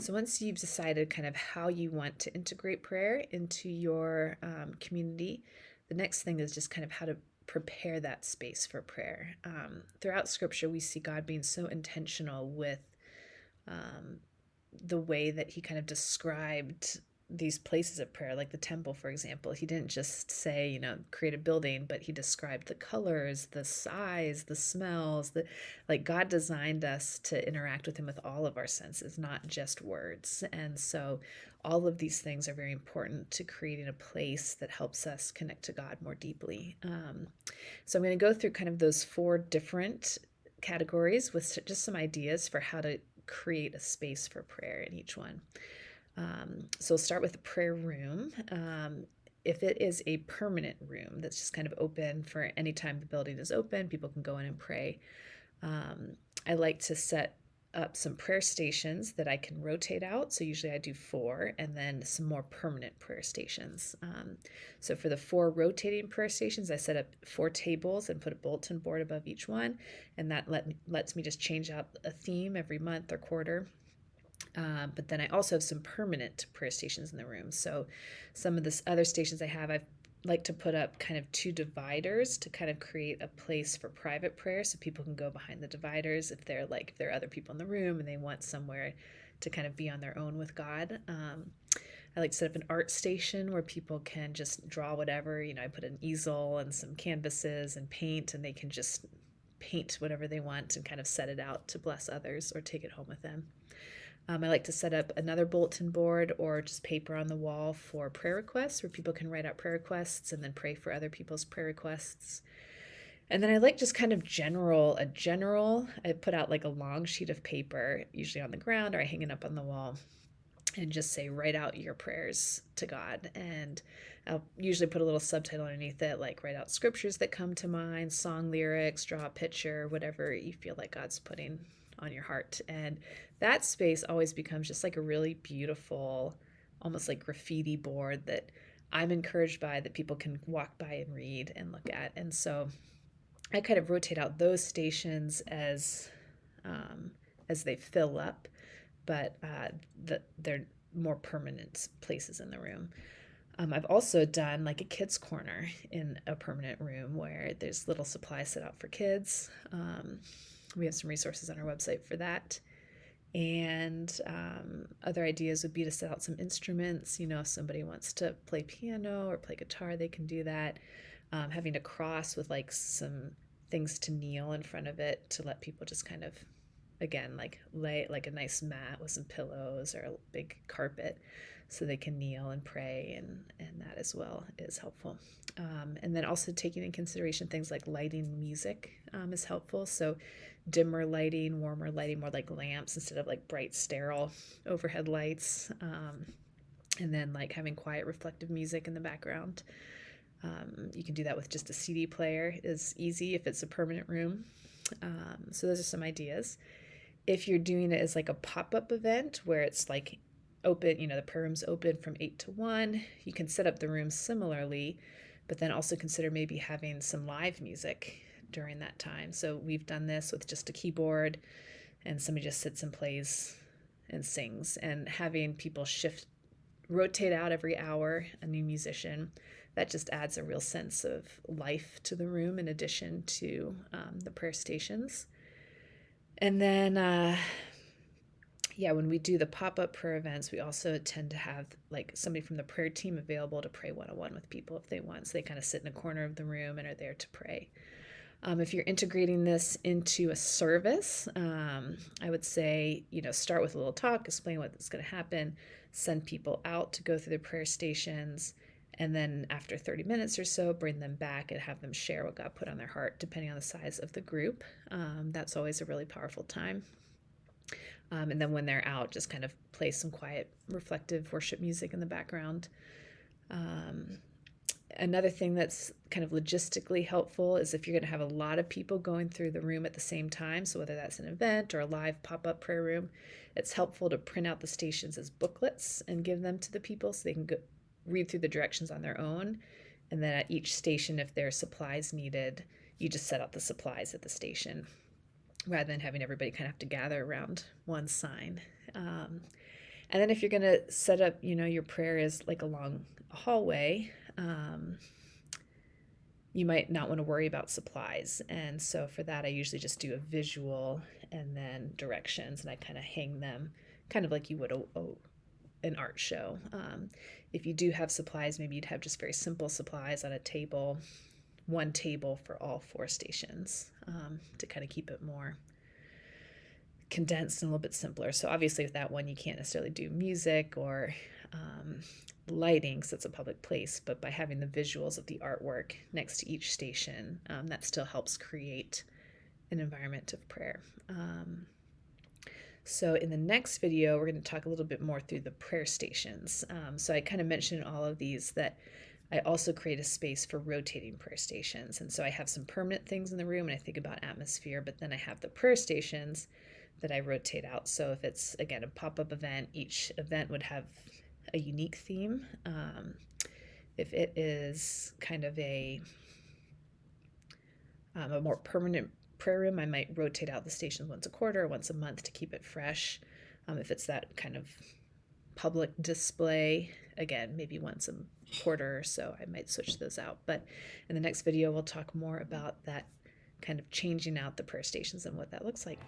So once you've decided kind of how you want to integrate prayer into your community, the next thing is just kind of how to prepare that space for prayer. Throughout Scripture, we see God being so intentional with um, the way that He kind of described these places of prayer, like the temple, for example. He didn't just say, create a building, but He described the colors, the size, the smells. Like God designed us to interact with Him with all of our senses, not just words. And so all of these things are very important to creating a place that helps us connect to God more deeply. So I'm going to go through kind of those four different categories with just some ideas for how to create a space for prayer in each one. So we'll start with the prayer room. If it is a permanent room that's just kind of open for any time the building is open, people can go in and pray. I like to set up some prayer stations that I can rotate out. So usually I do four, and then some more permanent prayer stations. So for the four rotating prayer stations, I set up four tables and put a bulletin board above each one, and that lets me just change out a theme every month or quarter. But then I also have some permanent prayer stations in the room. So some of the other stations I've like to put up kind of two dividers to kind of create a place for private prayer, so people can go behind the dividers if there are other people in the room and they want somewhere to kind of be on their own with God. I like to set up an art station where people can just draw whatever. I put an easel and some canvases and paint, and they can just paint whatever they want and kind of set it out to bless others or take it home with them. I like to set up another bulletin board or just paper on the wall for prayer requests, where people can write out prayer requests and then pray for other people's prayer requests. And then I like just kind of I put out like a long sheet of paper, usually on the ground, or I hang it up on the wall, and just say, write out your prayers to God. And I'll usually put a little subtitle underneath it, like write out scriptures that come to mind, song lyrics, draw a picture, whatever you feel like God's putting on your heart. And that space always becomes just like a really beautiful, almost like graffiti board that I'm encouraged by, that people can walk by and read and look at. And so I kind of rotate out those stations as they fill up, but they're more permanent places in the room. I've also done like a kids corner in a permanent room where there's little supplies set out for kids. We have some resources on our website for that. And other ideas would be to set out some instruments. If somebody wants to play piano or play guitar, they can do that. Having a cross with like some things to kneel in front of it to let people just kind of, again, like lay like a nice mat with some pillows or a big carpet so they can kneel and pray, and that as well is helpful. And then also taking in consideration things like lighting music is helpful. So dimmer lighting, warmer lighting, more like lamps instead of like bright, sterile overhead lights. And then like having quiet, reflective music in the background. You can do that with just a CD player, is easy if it's a permanent room. So those are some ideas. If you're doing it as like a pop-up event where it's like open, the prayer room's open from 8 to 1, you can set up the room similarly, but then also consider maybe having some live music during that time. So we've done this with just a keyboard, and somebody just sits and plays and sings, and having people rotate out every hour, a new musician, that just adds a real sense of life to the room in addition to the prayer stations. And then, when we do the pop-up prayer events, we also tend to have like somebody from the prayer team available to pray one-on-one with people if they want. So they kind of sit in a corner of the room and are there to pray. If you're integrating this into a service, I would say, start with a little talk, explain what's going to happen, send people out to go through the prayer stations, and then after 30 minutes or so, bring them back and have them share what God put on their heart, depending on the size of the group. That's always a really powerful time. And then when they're out, just kind of play some quiet, reflective worship music in the background. Another thing that's kind of logistically helpful is if you're going to have a lot of people going through the room at the same time, so whether that's an event or a live pop-up prayer room, it's helpful to print out the stations as booklets and give them to the people so they can read through the directions on their own. And then at each station, if there are supplies needed, you just set out the supplies at the station rather than having everybody kind of have to gather around one sign. And then if you're going to set up, your prayer is like along a hallway, you might not want to worry about supplies. And so for that, I usually just do a visual and then directions, and I kind of hang them kind of like you would an art show. If you do have supplies, maybe you'd have just very simple supplies on a table, one table for all 4 stations, to kind of keep it more condensed and a little bit simpler. So obviously with that one, you can't necessarily do music or lighting because it's a public place, but by having the visuals of the artwork next to each station, that still helps create an environment of prayer. So in the next video, we're going to talk a little bit more through the prayer stations. So I kind of mentioned all of these that I also create a space for rotating prayer stations. And so I have some permanent things in the room and I think about atmosphere, but then I have the prayer stations that I rotate out. So if it's, again, a pop-up event, each event would have a unique theme. If it is kind of a more permanent prayer room, I might rotate out the stations once a quarter or once a month to keep it fresh. If it's that kind of public display, again, maybe once a quarter or so, I might switch those out. But in the next video, we'll talk more about that kind of changing out the prayer stations and what that looks like.